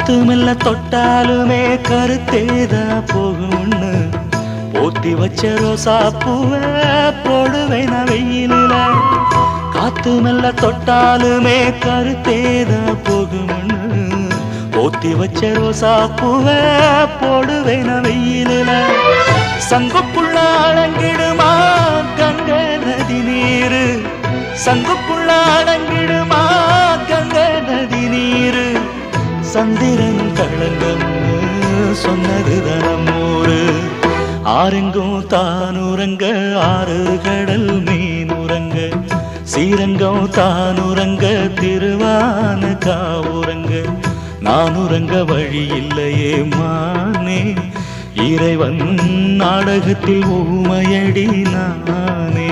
காத்து மெல்ல தொட்டாலுமே கருத்தேதா போகும்னு போத்தி வச்ச ரோசா பூவை போடுவேன் வெயிலில. காத்து மெல்ல தொட்டாலுமே கருத்தேதா போகும்னு போத்தி வச்ச ரோசா பூவை போடுவேன் வெயிலில. சங்குக்குள்ள அடங்கிடுமா கங்கை நதி நீரு, சங்குக்குள்ள அடங்கிடுமா கங்கை நதி நீரு. சந்திரன் களங்கம் சொன்னது தனமூரு. ஆரெங்கும் தானுறங்க ஆறு கடல் மீனுறங்க, சீரங்கம் தானுறங்க திருவான காவுறங்க. நானுறங்க வழி இல்லையே மானே, இறைவன் நாடகத்தில் ஊமையடி நானே.